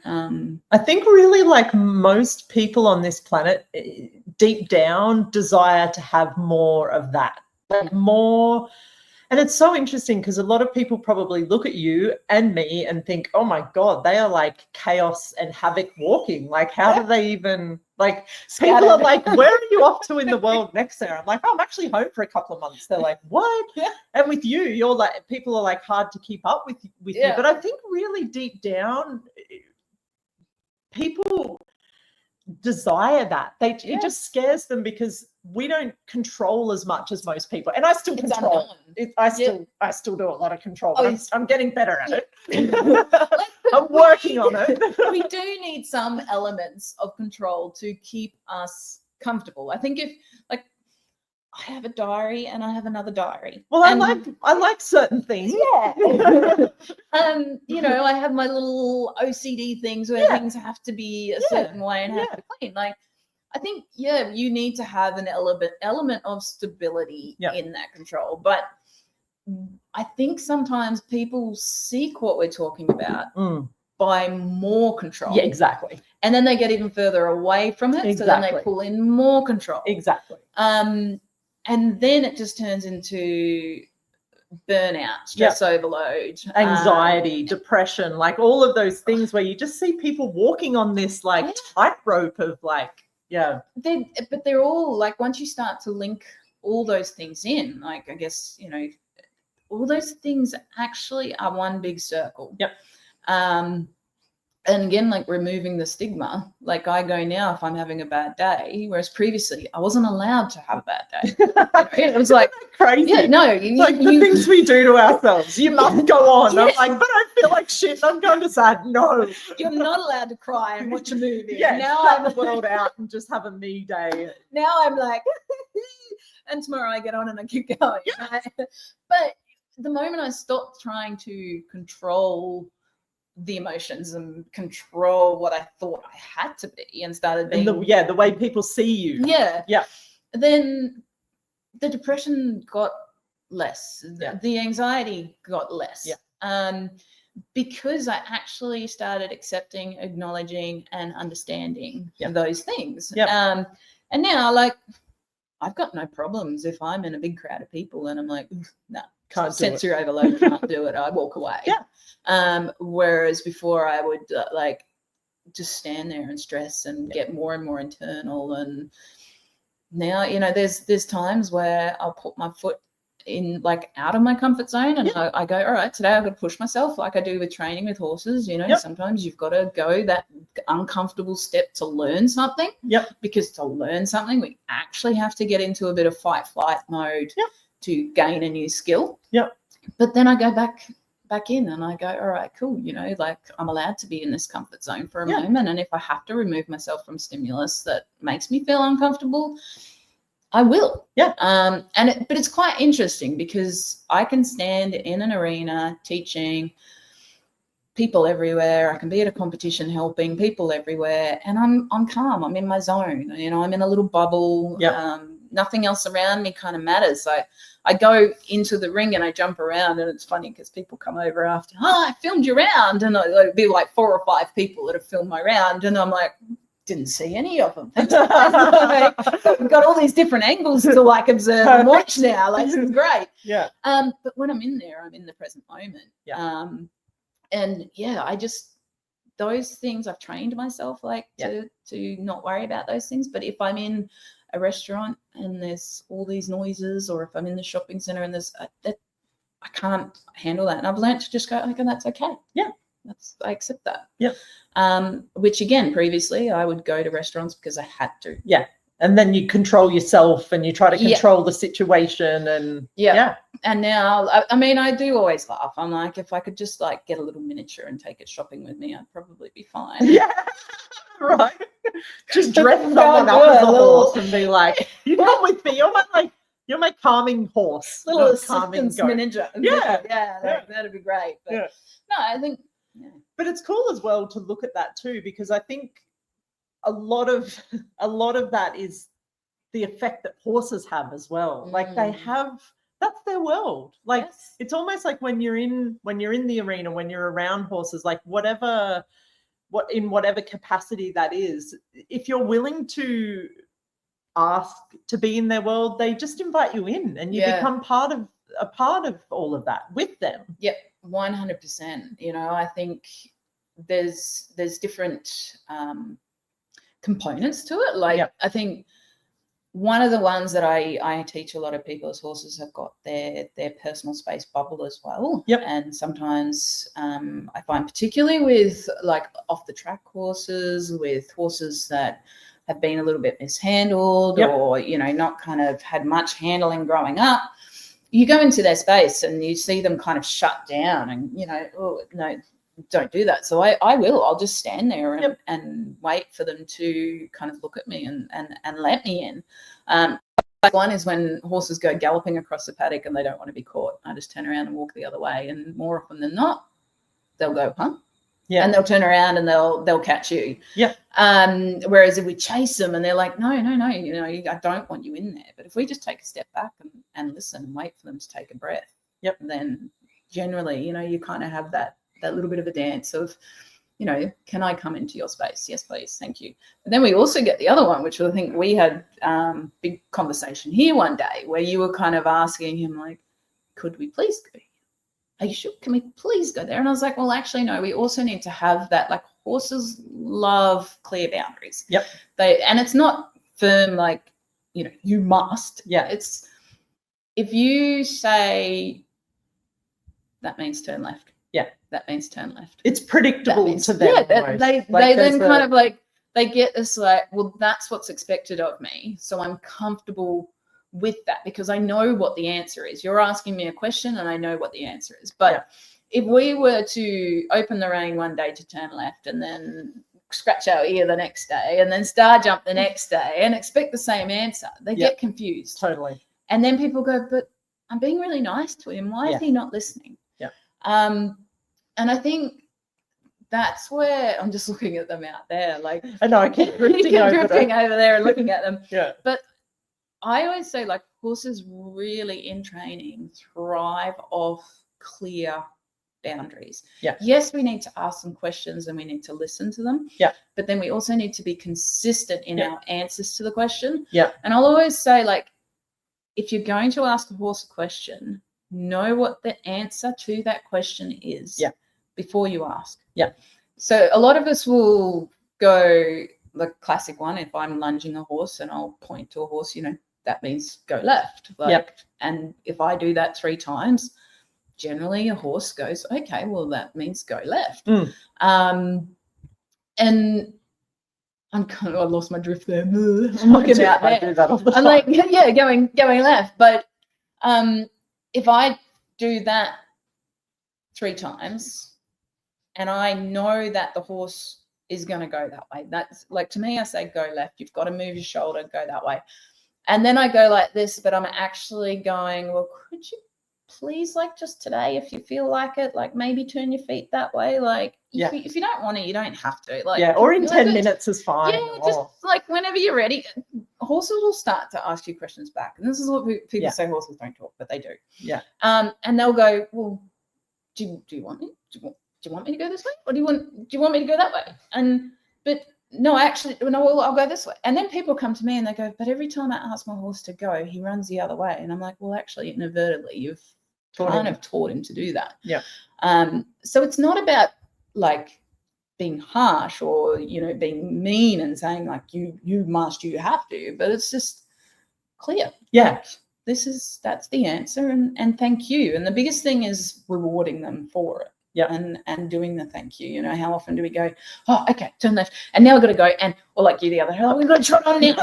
[SPEAKER 1] I think really, like most people on this planet, deep down desire to have more of that, like more. And it's so interesting, because a lot of people probably look at you and me and think, oh my God, they are like chaos and havoc walking. Like, how do they even, like, people are like, where are you off to in the world next, Sarah? I'm like, oh, I'm actually home for a couple of months. They're like, what? And with you, you're like, people are like hard to keep up with you. But I think really deep down, people desire that. It just scares them, because we don't control as much as most people, and I still control it. I still do a lot of control, but I'm getting better at it. I'm working on it.
[SPEAKER 2] We do need some elements of control to keep us comfortable. I think if, like, I have a diary and I have another diary.
[SPEAKER 1] Well, I like certain things.
[SPEAKER 2] I have my little OCD things where things have to be a certain way and have to be clean. Like, I think, you need to have an element of stability in that control. But I think sometimes people seek what we're talking about by more control.
[SPEAKER 1] Yeah, exactly.
[SPEAKER 2] And then they get even further away from it. So then they pull in more control.
[SPEAKER 1] Exactly.
[SPEAKER 2] And then it just turns into burnout, stress overload,
[SPEAKER 1] anxiety, depression, like all of those things where you just see people walking on this like tightrope of like,
[SPEAKER 2] but they're all like, once you start to link all those things in, like, I guess, all those things actually are one big circle. And again, like, removing the stigma. Like, I go now if I'm having a bad day, whereas previously I wasn't allowed to have a bad day. It was like
[SPEAKER 1] crazy. The things we do to ourselves. You must go on. I'm like, but I feel like shit. I'm going to sad. No,
[SPEAKER 2] you're not allowed to cry and watch a movie.
[SPEAKER 1] Now I'm the world out and just have a me day.
[SPEAKER 2] Now I'm like, and tomorrow I get on and I keep going. But the moment I stopped trying to control the emotions and control what I thought I had to be, and started being
[SPEAKER 1] the way people see you.
[SPEAKER 2] Then the depression got less.
[SPEAKER 1] Yeah.
[SPEAKER 2] The anxiety got less.
[SPEAKER 1] Yeah.
[SPEAKER 2] Because I actually started accepting, acknowledging, and understanding
[SPEAKER 1] Yeah.
[SPEAKER 2] those things.
[SPEAKER 1] Yeah.
[SPEAKER 2] And now, like, I've got no problems if I'm in a big crowd of people and I'm like, no,
[SPEAKER 1] Can't do
[SPEAKER 2] sensory overload, can't do it. I walk away.
[SPEAKER 1] Yeah.
[SPEAKER 2] Whereas before I would like just stand there and stress and get more and more internal. And now, you know, there's times where I'll put my foot in, like, out of my comfort zone, and I go, all right, today I've got to push myself, like I do with training with horses. You know, sometimes you've got to go that uncomfortable step to learn something. Because to learn something, we actually have to get into a bit of fight flight mode to gain a new skill. But then I go back in and I go, all right, cool, you know, like, I'm allowed to be in this comfort zone for a moment, and if I have to remove myself from stimulus that makes me feel uncomfortable, I will. But it's quite interesting because I can stand in an arena teaching people everywhere. I can be at a competition helping people everywhere, and I'm calm. I'm in my zone. You know, I'm in a little bubble. Nothing else around me kind of matters. I go into the ring and I jump around, and it's funny because people come over after, I filmed your round, and it'll be like 4 or 5 people that have filmed my round, and I'm like, didn't see any of them. We've got all these different angles to, like, observe and watch now. Like, this is great. But when I'm in there, I'm in the present moment. And I just, those things, I've trained myself, like, to not worry about those things. But if I'm in a restaurant and there's all these noises, or if I'm in the shopping center and there's that, I can't handle that. And I've learned to just go, okay, that's okay. I accept that. Which, again, previously I would go to restaurants because I had to.
[SPEAKER 1] And then you control yourself and you try to control the situation. And
[SPEAKER 2] and now, I mean, I do always laugh. I'm like, if I could just, like, get a little miniature and take it shopping with me, I'd probably be fine.
[SPEAKER 1] Right. Just dress someone up as a horse and be like, you come with me. You're my calming horse.
[SPEAKER 2] Little assistance miniature. That'd be great. But no, I think.
[SPEAKER 1] But it's cool as well to look at that too, because I think a lot of that is the effect that horses have as well. Like, they have, that's their world. Like, it's almost like when you're in the arena, when you're around horses, like, whatever capacity that is, if you're willing to ask to be in their world, they just invite you in, and you become a part of all of that with them.
[SPEAKER 2] 100%. You know, I think there's different components to it. Like, I think one of the ones that I teach a lot of people as horses have got their personal space bubble as well. And sometimes I find, particularly with, like, off the track horses, with horses that have been a little bit mishandled or, you know, not kind of had much handling growing up, you go into their space and you see them kind of shut down, and, you know, oh no, don't do that. So I'll just stand there and wait for them to kind of look at me and let me in. One is when horses go galloping across the paddock and they don't want to be caught. I just turn around and walk the other way, and more often than not, they'll go, huh? And they'll turn around and they'll catch you. Whereas if we chase them and they're like, no, you know, I don't want you in there. But if we just take a step back and listen and wait for them to take a breath, then generally, you know, you kind of have that little bit of a dance of, you know, can I come into your space? Yes, please. Thank you. But then we also get the other one, which I think we had big conversation here one day, where you were kind of asking him, like, could we please go? Are you sure? Can we please go there? And I was like, well, actually, no, we also need to have that. Like, horses love clear boundaries. And it's not firm, like, you know, you must. It's, if you say that means turn left. That means turn left.
[SPEAKER 1] It's predictable to them.
[SPEAKER 2] They then kind of, like, they get this, like, well, that's what's expected of me, so I'm comfortable with that because I know what the answer is. You're asking me a question and I know what the answer is. But if we were to open the rein one day to turn left and then scratch our ear the next day and then star jump the next day and expect the same answer, they get confused.
[SPEAKER 1] Totally.
[SPEAKER 2] And then people go, but I'm being really nice to him. Why is he not listening? And I think that's where I'm just looking at them out there. Like,
[SPEAKER 1] I know, I keep drifting over
[SPEAKER 2] over there and looking at them.
[SPEAKER 1] But
[SPEAKER 2] I always say, like, horses really in training thrive off clear boundaries.
[SPEAKER 1] Yeah.
[SPEAKER 2] Yes, we need to ask them questions and we need to listen to them.
[SPEAKER 1] Yeah.
[SPEAKER 2] But then we also need to be consistent in our answers to the question.
[SPEAKER 1] Yeah.
[SPEAKER 2] And I'll always say, like, if you're going to ask a horse a question, know what the answer to that question is before you ask.
[SPEAKER 1] Yeah.
[SPEAKER 2] So a lot of us will go, the classic one, if I'm lunging a horse and I'll point to a horse, that means go left. And if I do that 3 times, generally a horse goes, okay, well, that means go left. And I lost my drift there. I'm looking out there.
[SPEAKER 1] I do that all the time.
[SPEAKER 2] I'm like, going left. But if I do that 3 times and I know that the horse is going to go that way, that's like, to me, I say go left. You've got to move your shoulder, go that way. And then I go like this, but I'm actually going, well, could you please, like, just today, if you feel like it, like, maybe turn your feet that way. Like, if you don't want to, you don't have to. Like,
[SPEAKER 1] or in 10 minutes is fine.
[SPEAKER 2] Yeah, just like whenever you're ready. Horses will start to ask you questions back, and this is what people say horses don't talk, but they do.
[SPEAKER 1] Yeah.
[SPEAKER 2] And they'll go, well, do you want me? Do you want me to go this way, or do you want me to go that way? But no, actually, no, well, I'll go this way. And then people come to me and they go, but every time I ask my horse to go, he runs the other way. And I'm like, well, actually, inadvertently, you've kind of taught him to do that.
[SPEAKER 1] Yeah.
[SPEAKER 2] So it's not about, like, being harsh or, being mean and saying, like, you must, you have to, but it's just clear.
[SPEAKER 1] Yeah.
[SPEAKER 2] Like, that's the answer, and thank you. And the biggest thing is rewarding them for it.
[SPEAKER 1] Yeah.
[SPEAKER 2] And doing the thank you. How often do we go, oh, okay, turn left, and now we've got to go, or like you the other, we've got to trot on now,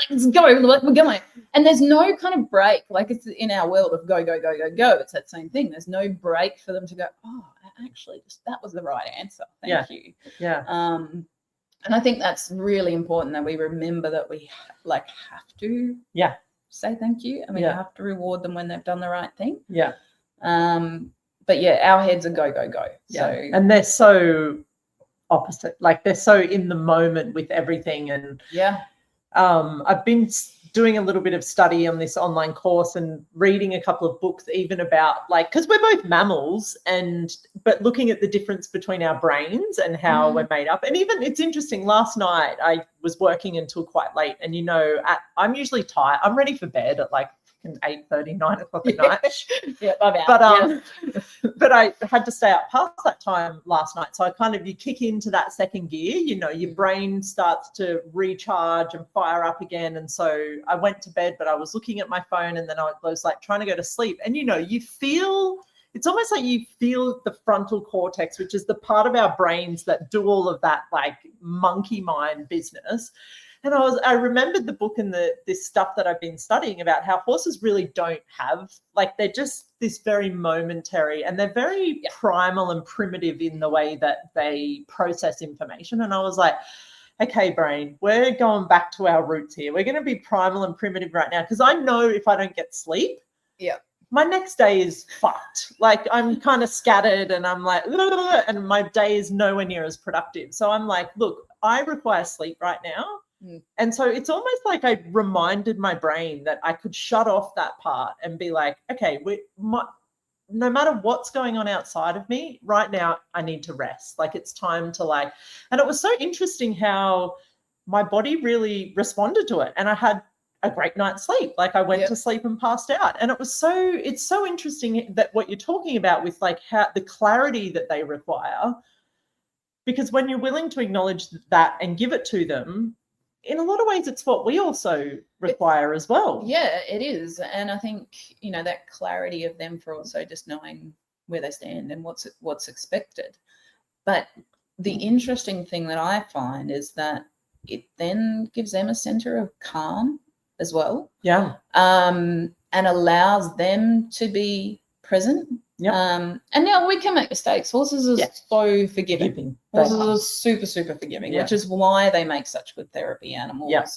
[SPEAKER 2] let's go, we're going. And there's no kind of break, like it's in our world of go, go, go, go, go. It's that same thing. There's no break for them to go, oh, actually, that was the right answer. Thank you.
[SPEAKER 1] Yeah.
[SPEAKER 2] And I think that's really important, that we remember that we have to say thank you, and we have to reward them when they've done the right thing.
[SPEAKER 1] Yeah.
[SPEAKER 2] But our heads are go, go, go.
[SPEAKER 1] Yeah.
[SPEAKER 2] So,
[SPEAKER 1] and they're so opposite. Like, they're so in the moment with everything. And I've been doing a little bit of study on this online course and reading a couple of books even about, like, because we're both mammals, but looking at the difference between our brains and how we're made up. And even, it's interesting, last night I was working until quite late, and I'm usually tired. I'm ready for bed at like 8:30, 9 o'clock at night. But I had to stay up past that time last night. So you kick into that second gear, your brain starts to recharge and fire up again. And so I went to bed, but I was looking at my phone, and then I was like trying to go to sleep. And you feel, it's almost like you feel the frontal cortex, which is the part of our brains that do all of that, like, monkey mind business. And I remembered the book and this stuff that I've been studying about how horses really don't have, like, they're just this very momentary, and they're very primal and primitive in the way that they process information. And I was like, okay, brain, we're going back to our roots here. We're going to be primal and primitive right now, because I know if I don't get sleep, my next day is fucked. Like, I'm kind of scattered, and I'm like, and my day is nowhere near as productive. So I'm like, look, I require sleep right now. And so it's almost like I reminded my brain that I could shut off that part and be like, okay, no matter what's going on outside of me right now, I need to rest. Like, it's time to, like, and it was so interesting how my body really responded to it. And I had a great night's sleep. Like, I went to sleep and passed out. And it's so interesting that what you're talking about with, like, how the clarity that they require, because when you're willing to acknowledge that and give it to them, in a lot of ways, it's what we also require as well.
[SPEAKER 2] Yeah, it is. And I think, that clarity of them for also just knowing where they stand and what's expected. But the interesting thing that I find is that it then gives them a center of calm as well.
[SPEAKER 1] Yeah.
[SPEAKER 2] And allows them to be present.
[SPEAKER 1] Yeah.
[SPEAKER 2] And now we can make mistakes. Horses are so forgiving. Horses are super, super forgiving, which is why they make such good therapy animals.
[SPEAKER 1] Yeah.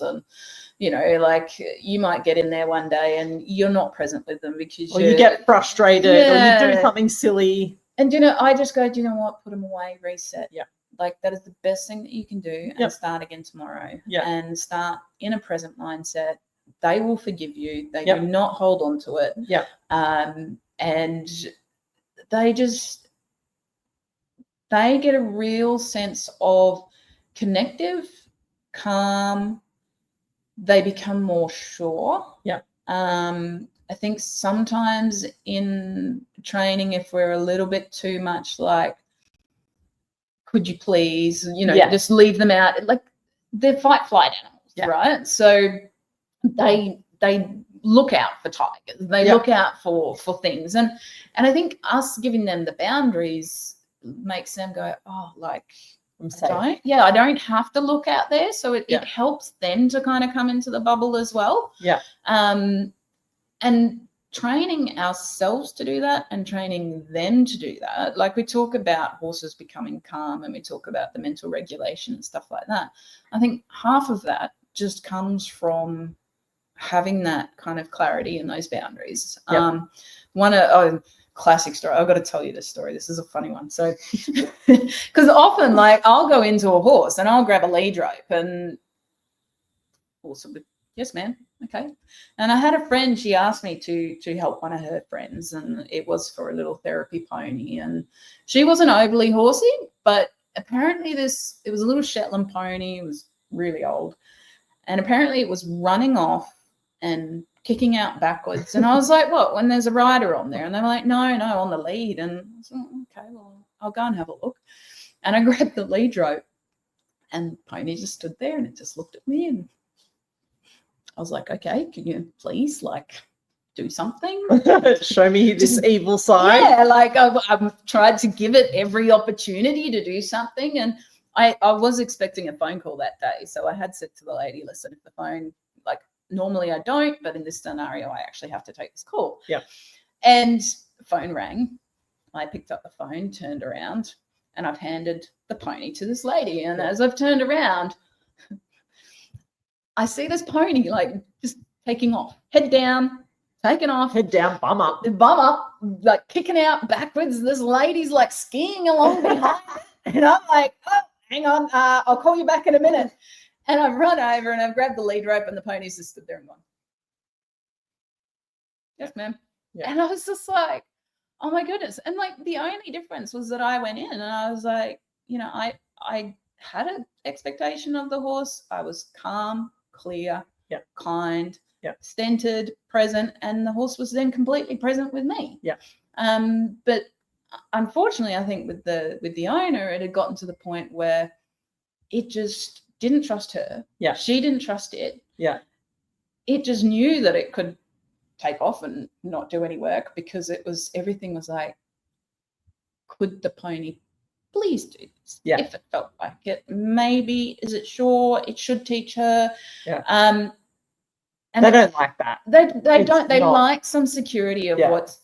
[SPEAKER 2] And, like, you might get in there one day and you're not present with them because
[SPEAKER 1] you get frustrated or you do something silly.
[SPEAKER 2] And, I just go, do you know what? Put them away, reset.
[SPEAKER 1] Yeah.
[SPEAKER 2] Like, that is the best thing that you can do, and start again tomorrow.
[SPEAKER 1] Yeah.
[SPEAKER 2] And start in a present mindset. they will forgive you. They
[SPEAKER 1] Yep.
[SPEAKER 2] do not hold on to it.
[SPEAKER 1] Yeah.
[SPEAKER 2] And they get a real sense of connective, calm. They become more sure.
[SPEAKER 1] Yeah.
[SPEAKER 2] I think sometimes in training, if we're a little bit too much like, could you please, just leave them out. Like, they're fight flight animals, right? So they look out for tigers. They look out for things. And I think us giving them the boundaries makes them go, oh, like,
[SPEAKER 1] I'm safe.
[SPEAKER 2] I don't have to look out there. So it helps them to kind of come into the bubble as well.
[SPEAKER 1] Yeah.
[SPEAKER 2] And training ourselves to do that and training them to do that, like we talk about horses becoming calm and we talk about the mental regulation and stuff like that. I think half of that just comes from having that kind of clarity and those boundaries. Classic story. I've got to tell you this story. This is a funny one. So, because often, like, I'll go into a horse and I'll grab a lead rope and horse will be, yes, ma'am. Okay. And I had a friend, she asked me to help one of her friends, and it was for a little therapy pony. And she wasn't overly horsey, but apparently it was a little Shetland pony. It was really old. And apparently it was running off and kicking out backwards. And I was like, what, when there's a rider on there? And they're like, no, on the lead. And I was like, okay, well, I'll go and have a look. And I grabbed the lead rope and the pony just stood there and it just looked at me. And I was like, okay, can you please, like, do something?
[SPEAKER 1] Show me this evil side.
[SPEAKER 2] Yeah, like I've tried to give it every opportunity to do something. And I was expecting a phone call that day. So I had said to the lady, listen, if the phone, like, normally I don't, but in this scenario, I actually have to take this call.
[SPEAKER 1] Yeah.
[SPEAKER 2] And the phone rang. I picked up the phone, turned around, and I've handed the pony to this lady. And as I've turned around, I see this pony, like, just taking off, head down, taking off.
[SPEAKER 1] Head down, bum up.
[SPEAKER 2] Bum up, like, kicking out backwards. This lady's, like, skiing along behind it. And I'm like, oh, hang on, I'll call you back in a minute. And I've run over and I've grabbed the lead rope and the pony's just stood there and gone, yes, ma'am. Yeah. And I was just like, oh my goodness. And, like, the only difference was that I went in and I was like, I had an expectation of the horse. I was calm, clear, kind, centered, present, and the horse was then completely present with me. Yeah. But unfortunately, I think with the owner, it had gotten to the point where it just didn't trust her. Yeah. She didn't trust it. Yeah. It just knew that it could take off and not do any work because everything was like, could the pony please do this? Yeah. If it felt like it, maybe, is it sure it should teach her? Yeah. And
[SPEAKER 1] they don't like that.
[SPEAKER 2] They like some security of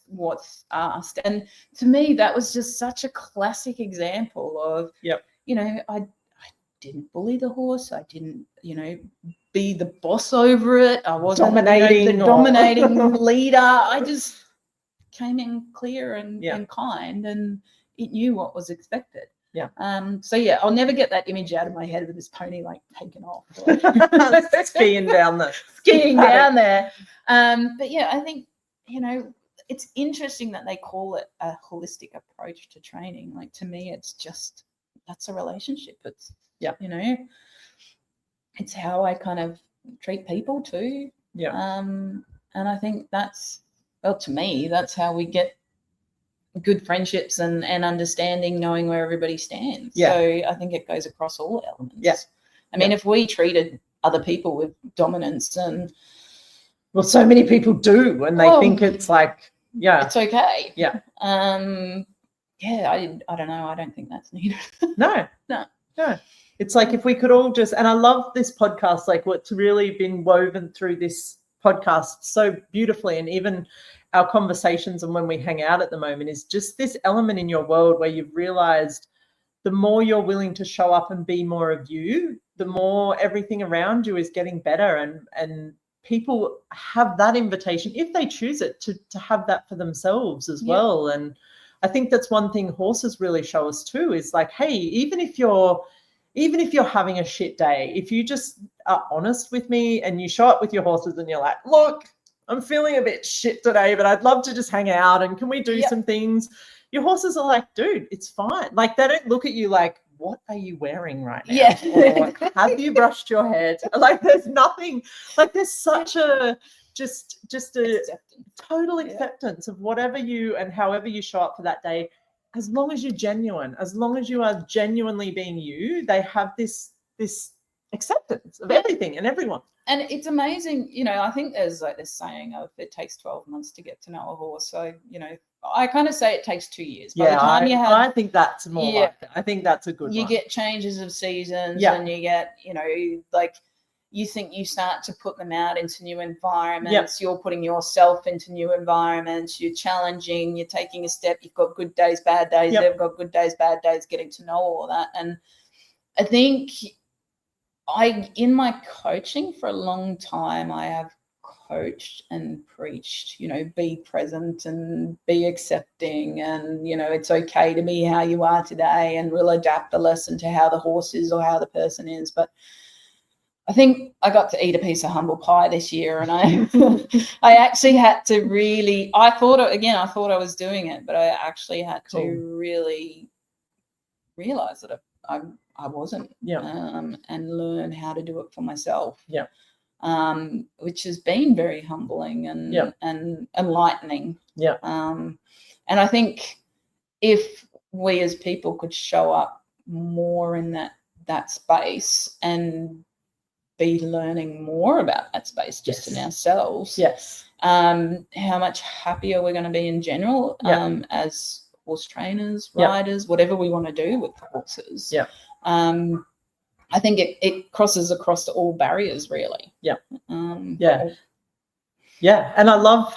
[SPEAKER 2] what's asked. And to me, that was just such a classic example of, I didn't bully the horse. I didn't, be the boss over it. I wasn't dominating the dominating leader. I just came in clear and kind, and it knew what was expected. Yeah. So I'll never get that image out of my head with this pony, like, taken off,
[SPEAKER 1] skiing down there.
[SPEAKER 2] But I think it's interesting that they call it a holistic approach to training. Like, to me, it's just, that's a relationship. It's it's how I kind of treat people too. Yeah. And I think to me, that's how we get good friendships and understanding, knowing where everybody stands. Yeah. So I think it goes across all elements. Yeah. I mean, if we treated other people with dominance and,
[SPEAKER 1] well, so many people do, and they think it's like,
[SPEAKER 2] it's okay.
[SPEAKER 1] Yeah.
[SPEAKER 2] I don't know. I don't think that's needed.
[SPEAKER 1] No. It's like, if we could all just, and I love this podcast, like what's really been woven through this podcast so beautifully, and even our conversations and when we hang out at the moment, is just this element in your world where you've realized the more you're willing to show up and be more of you, the more everything around you is getting better, and people have that invitation, if they choose it, to have that for themselves as well. And I think that's one thing horses really show us too, is like, hey, even if you're having a shit day, if you just are honest with me, and you show up with your horses and you're like, look, I'm feeling a bit shit today, but I'd love to just hang out, and can we do some things? Your horses are like, dude, it's fine. Like, they don't look at you like, what are you wearing right now?
[SPEAKER 2] Yeah.
[SPEAKER 1] Or have you brushed your head? Like, there's nothing, like, there's such a just a
[SPEAKER 2] Acceptance.
[SPEAKER 1] total acceptance of whatever you and however you show up for that day. As long as you're genuine, as long as you are genuinely being you, they have this acceptance of everything and everyone.
[SPEAKER 2] And it's amazing, you know, I think there's like this saying of it takes 12 months to get to know a horse. So, you know, I kind of say it takes 2 years. By the time
[SPEAKER 1] I think that's more like it. I think that's a good one.
[SPEAKER 2] You get changes of seasons and you get, you know, like you think you start to put them out into new environments. You're putting yourself into new environments. You're challenging, you're taking a step. You've got good days, bad days. They've got good days, bad days, getting to know all that. And I think in my coaching for a long time, I have coached and preached, you know, be present and be accepting, and, you know, it's okay to be how you are today, and we'll adapt the lesson to how the horse is or how the person is. But I think I got to eat a piece of humble pie this year, and I actually had to really, I thought I was doing it, but I actually had to really realize that I wasn't, and learn how to do it for myself. Which has been very humbling and enlightening. And I think if we as people could show up more in that space and be learning more about that space just in ourselves, how much happier we're going to be in general, as horse trainers, riders, whatever we want to do with the horses. I think it crosses across to all barriers, really. And
[SPEAKER 1] I love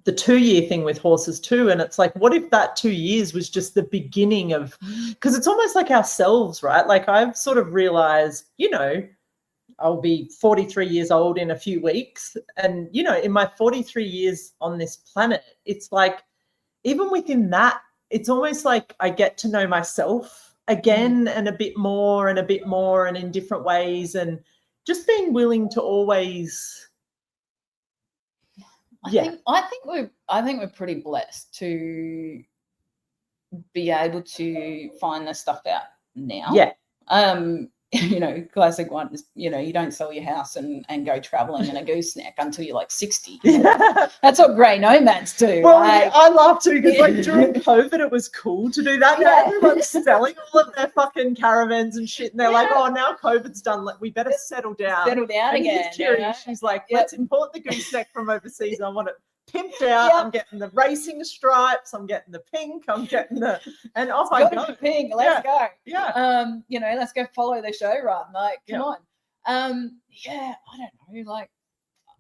[SPEAKER 1] the 2-year thing with horses too. And it's like, what if that 2 years was just the beginning of, because it's almost like ourselves, right? Like, I've sort of realized, you know, I'll be 43 years old in a few weeks. And, you know, in my 43 years on this planet, it's like, even within that, it's almost like I get to know myself again, and a bit more and in different ways, and just being willing to always.
[SPEAKER 2] I think we're pretty blessed to be able to find this stuff out now. You know, classic one is, you know, you don't sell your house and go traveling in a gooseneck until you're like 60. That's what grey nomads do.
[SPEAKER 1] Well, I love to, because like during COVID, it was cool to do that. Now everyone's selling all of their fucking caravans and shit, and they're like, oh, now COVID's done, like, we better settle down.
[SPEAKER 2] And
[SPEAKER 1] again. Kiri, she's like, let's import the gooseneck from overseas. I want it pimped out. I'm getting the racing stripes. I'm getting the pink. I'm getting and off I go.
[SPEAKER 2] Pink. Let's go.
[SPEAKER 1] You
[SPEAKER 2] know, let's go follow the show run. Like, come on. I don't know. Like,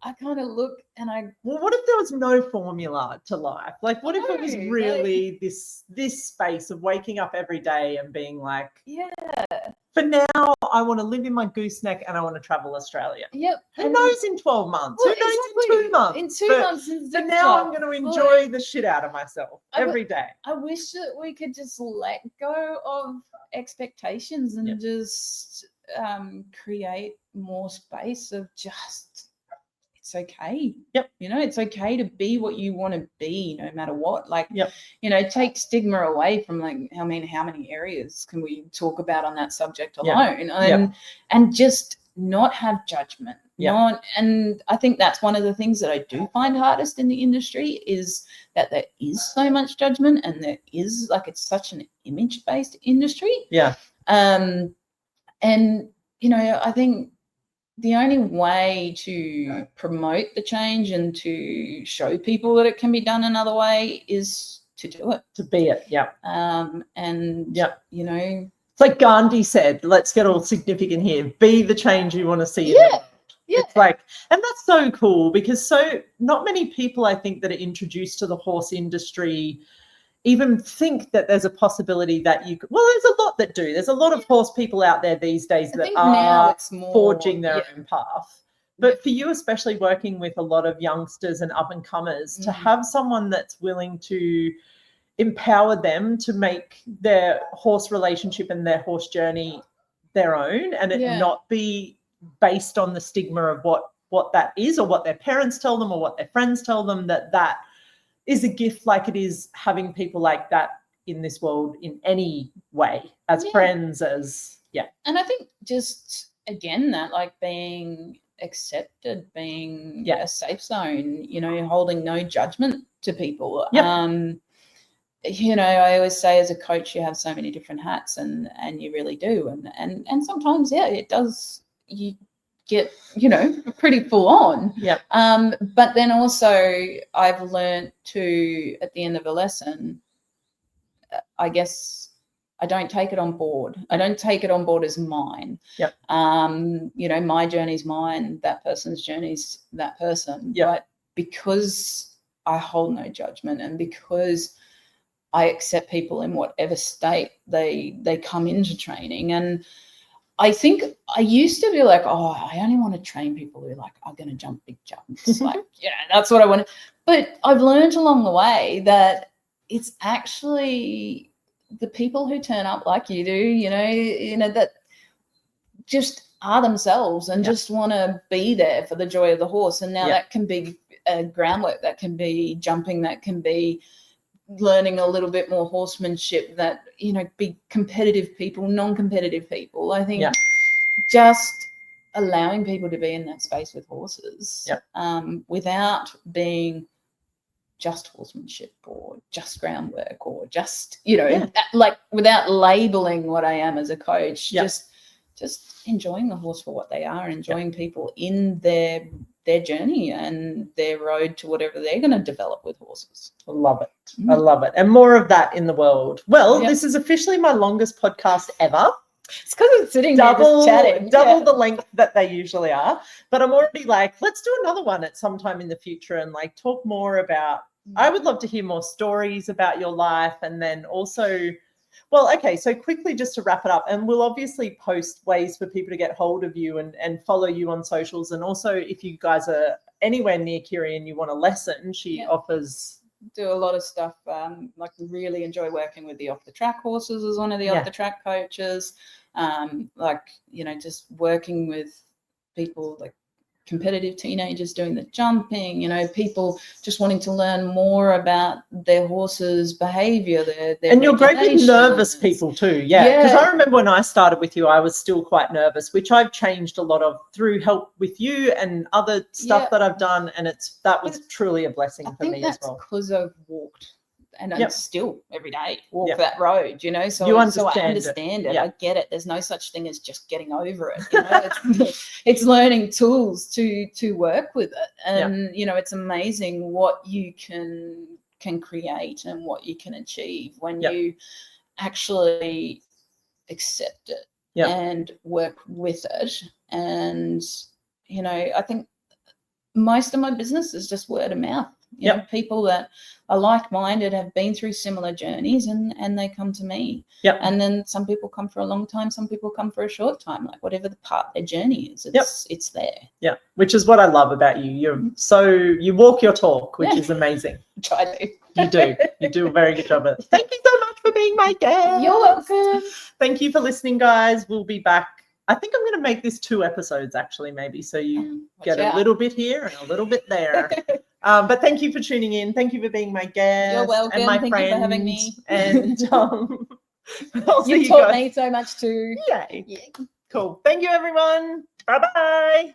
[SPEAKER 2] I kind of look and
[SPEAKER 1] well, what if there was no formula to life? Like, what if it was really this space of waking up every day and being like, for now, I want to live in my gooseneck and I want to travel Australia. Who knows in 12 months? Who knows in 2 months?
[SPEAKER 2] In 2 months.
[SPEAKER 1] For now, I'm going to enjoy the shit out of myself every day.
[SPEAKER 2] I wish that we could just let go of expectations and just create more space of just, it's okay. You know, it's okay to be what you want to be, no matter what. Like, you know, take stigma away from, like, I mean, how many areas can we talk about on that subject alone? And just not have judgment. And I think that's one of the things that I do find hardest in the industry, is that there is so much judgment, and there is, like, it's such an image-based industry. And, you know, I think the only way to promote the change and to show people that it can be done another way is to do it.
[SPEAKER 1] To be it,
[SPEAKER 2] and, you know.
[SPEAKER 1] It's like Gandhi said, let's get all significant here. Be the change you want to see in the world. It's like, and that's so cool, because not many people, I think, that are introduced to the horse industry even think that there's a possibility that you could. Well, there's a lot that do. There's a lot of horse people out there these days that are forging their own path. But for you, especially working with a lot of youngsters and up and comers, to have someone that's willing to empower them to make their horse relationship and their horse journey their own, and it not be based on the stigma of what that is, or what their parents tell them, or what their friends tell them, that is a gift, like it is having people like that in this world in any way, as friends, as
[SPEAKER 2] And I think just again that like being accepted, being a safe zone, you know, holding no judgment to people. You know, I always say as a coach, you have so many different hats, and you really do, and sometimes it does, you get, you know, pretty full on. But then also I've learned to, at the end of a lesson, I guess I don't take it on board. I don't take it on board as mine. You know, my journey's mine, that person's journey's that person. But because I hold no judgment, and because I accept people in whatever state they come into training. And I think I used to be like, oh, I only want to train people who like are going to jump big jumps. Like, that's what I want. But I've learned along the way that it's actually the people who turn up like you do, you know, that just are themselves and just want to be there for the joy of the horse. And now that can be groundwork, that can be jumping, that can be learning a little bit more horsemanship, that, you know, be competitive people, non-competitive people. I think just allowing people to be in that space with horses without being just horsemanship or just groundwork or just, you know, like without labeling what I am as a coach, just enjoying the horse for what they are, enjoying people in their journey and their road to whatever they're going to develop with horses.
[SPEAKER 1] I love it. I love it. And more of that in the world. Well, this is officially my longest podcast ever.
[SPEAKER 2] It's because it's sitting there just chatting.
[SPEAKER 1] Double the length that they usually are. But I'm already like, let's do another one at some time in the future and like talk more about, I would love to hear more stories about your life. And then also, well, okay, so quickly just to wrap it up, and we'll obviously post ways for people to get hold of you and follow you on socials. And also if you guys are anywhere near Kyrie and you want a lesson, she offers...
[SPEAKER 2] Do a lot of stuff. Like really enjoy working with the off the track horses as one of the off the track coaches. Like, you know, just working with people like competitive teenagers doing the jumping, you know, people just wanting to learn more about their horses' behavior, their
[SPEAKER 1] and you're great with nervous people too. Because I remember when I started with you, I was still quite nervous, which I've changed a lot of through help with you and other stuff that I've done, and that was truly a blessing for me as well.
[SPEAKER 2] Because I've walked and I still every day walk that road, you know, so I understand it. I get it. There's no such thing as just getting over it, you know. It's learning tools to work with it, and you know, it's amazing what you can create and what you can achieve when you actually accept it and work with it. And you know, I think most of my business is just word of mouth. You know, people that are like-minded, have been through similar journeys, and they come to me. And then some people come for a long time, some people come for a short time, like whatever the part their journey is, it's there.
[SPEAKER 1] Which is what I love about you. You walk your talk, which is amazing.
[SPEAKER 2] Try to.
[SPEAKER 1] You do a very good job of it. Thank you so much for being my guest.
[SPEAKER 2] You're welcome.
[SPEAKER 1] Thank you for listening, guys. We'll be back. I think I'm going to make this 2 episodes actually, maybe, so you get a little bit here and a little bit there. But thank you for tuning in. Thank you for being my guest.
[SPEAKER 2] You're welcome.
[SPEAKER 1] And my
[SPEAKER 2] Thank
[SPEAKER 1] friend.
[SPEAKER 2] you for having me.
[SPEAKER 1] And
[SPEAKER 2] you taught me so much too.
[SPEAKER 1] Yay. Cool. Thank you, everyone. Bye-bye.